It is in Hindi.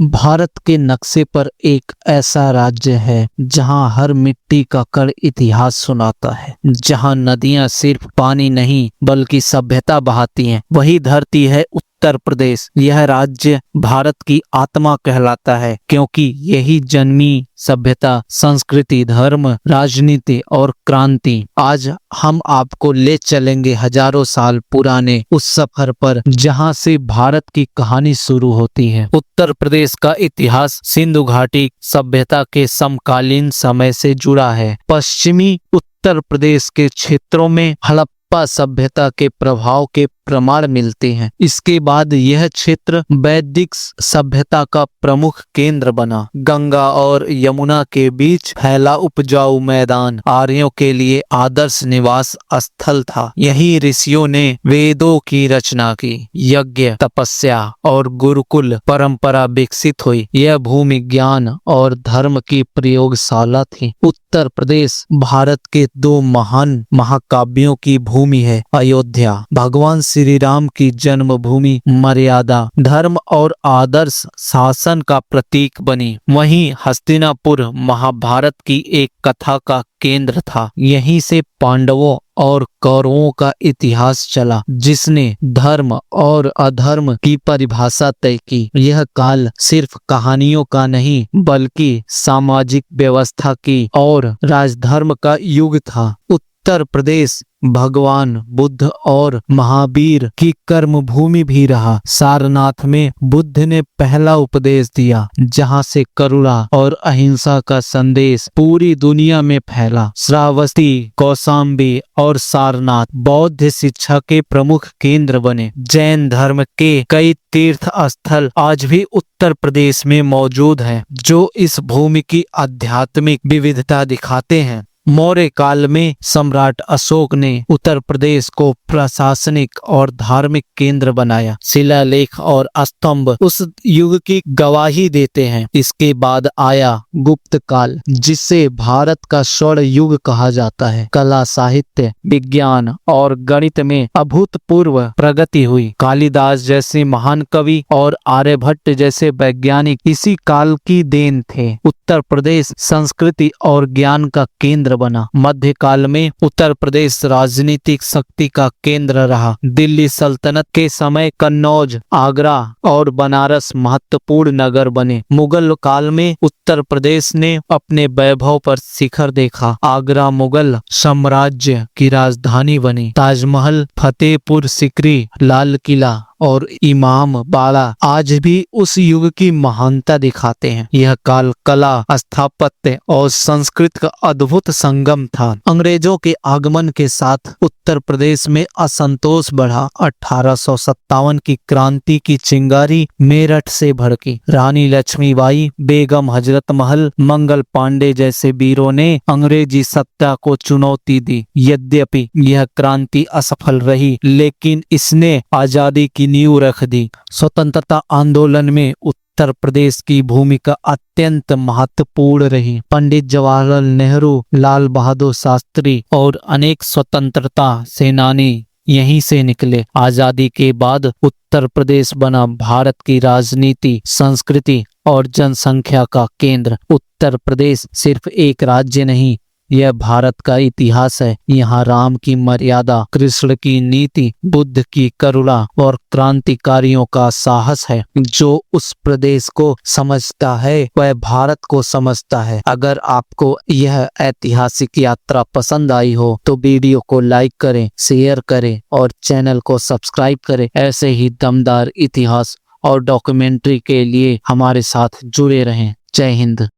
भारत के नक्शे पर एक ऐसा राज्य है जहां हर मिट्टी का कण इतिहास सुनाता है, जहां नदियां सिर्फ पानी नहीं बल्कि सभ्यता बहाती हैं। वही धरती है उत्तर प्रदेश। यह राज्य भारत की आत्मा कहलाता है क्योंकि यही जन्मी सभ्यता, संस्कृति, धर्म, राजनीति और क्रांति। आज हम आपको ले चलेंगे हजारों साल पुराने उस सफर पर जहां से भारत की कहानी शुरू होती है। उत्तर प्रदेश का इतिहास सिंधु घाटी सभ्यता के समकालीन समय से जुड़ा है। पश्चिमी उत्तर प्रदेश के क्षेत्रों में हड़प्पा सभ्यता के प्रभाव के प्रमाण मिलते हैं। इसके बाद यह क्षेत्र वैदिक सभ्यता का प्रमुख केंद्र बना। गंगा और यमुना के बीच फैला उपजाऊ मैदान आर्यों के लिए आदर्श निवास स्थल था। यही ऋषियों ने वेदों की रचना की, यज्ञ, तपस्या और गुरुकुल परंपरा विकसित हुई। यह भूमि ज्ञान और धर्म की प्रयोगशाला थी। उत्तर प्रदेश भारत के दो महान महाकाव्यों की भूमि है। अयोध्या भगवान श्री राम की जन्मभूमि मर्यादा, धर्म और आदर्श शासन का प्रतीक बनी। वहीं हस्तिनापुर महाभारत की एक कथा का केंद्र था। यहीं से पांडवों और कौरवों का इतिहास चला, जिसने धर्म और अधर्म की परिभाषा तय की। यह काल सिर्फ कहानियों का नहीं बल्कि सामाजिक व्यवस्था की और राजधर्म का युग था। उत्तर प्रदेश भगवान बुद्ध और महावीर की कर्म भूमि भी रहा। सारनाथ में बुद्ध ने पहला उपदेश दिया, जहां से करुणा और अहिंसा का संदेश पूरी दुनिया में फैला। श्रावस्ती, कौशाम्बी और सारनाथ बौद्ध शिक्षा के प्रमुख केंद्र बने। जैन धर्म के कई तीर्थ स्थल आज भी उत्तर प्रदेश में मौजूद हैं, जो इस भूमि की आध्यात्मिक विविधता दिखाते हैं। मौर्य काल में सम्राट अशोक ने उत्तर प्रदेश को प्रशासनिक और धार्मिक केंद्र बनाया। शिलालेख और स्तंभ उस युग की गवाही देते हैं। इसके बाद आया गुप्त काल, जिसे भारत का स्वर्ण युग कहा जाता है। कला, साहित्य, विज्ञान और गणित में अभूतपूर्व प्रगति हुई। कालिदास जैसे महान कवि और आर्यभट्ट जैसे वैज्ञानिक इसी काल की देन थे। उत्तर प्रदेश संस्कृति और ज्ञान का केंद्र बना। मध्यकाल में उत्तर प्रदेश राजनीतिक शक्ति का केंद्र रहा। दिल्ली सल्तनत के समय कन्नौज, आगरा और बनारस महत्वपूर्ण नगर बने। मुगल काल में उत्तर प्रदेश ने अपने वैभव पर शिखर देखा। आगरा मुगल साम्राज्य की राजधानी बनी। ताजमहल, फतेहपुर सीकरी, लाल किला और इमाम बाड़ा आज भी उस युग की महानता दिखाते हैं। यह काल कला, स्थापत्य और संस्कृत का अद्भुत संगम था। अंग्रेजों के आगमन के साथ उत्तर प्रदेश में असंतोष बढ़ा। 1857 की क्रांति की चिंगारी मेरठ से भड़की। रानी लक्ष्मीबाई, बेगम हजरत महल, मंगल पांडे जैसे वीरों ने अंग्रेजी सत्ता को चुनौती दी। यद्यपि यह क्रांति असफल रही, लेकिन इसने आजादी की नींव रख दी। स्वतंत्रता आंदोलन में उत्तर प्रदेश की भूमिका अत्यंत महत्वपूर्ण रही। पंडित जवाहरलाल नेहरू, लाल बहादुर शास्त्री और अनेक स्वतंत्रता सेनानी यहीं से निकले। आजादी के बाद उत्तर प्रदेश बना भारत की राजनीति, संस्कृति और जनसंख्या का केंद्र। उत्तर प्रदेश सिर्फ एक राज्य नहीं, यह भारत का इतिहास है। यहाँ राम की मर्यादा, कृष्ण की नीति, बुद्ध की करुणा और क्रांतिकारियों का साहस है। जो उस प्रदेश को समझता है वह भारत को समझता है। अगर आपको यह ऐतिहासिक यात्रा पसंद आई हो तो वीडियो को लाइक करें, शेयर करें और चैनल को सब्सक्राइब करें। ऐसे ही दमदार इतिहास और डॉक्यूमेंट्री के लिए हमारे साथ जुड़े रहें। जय हिंद।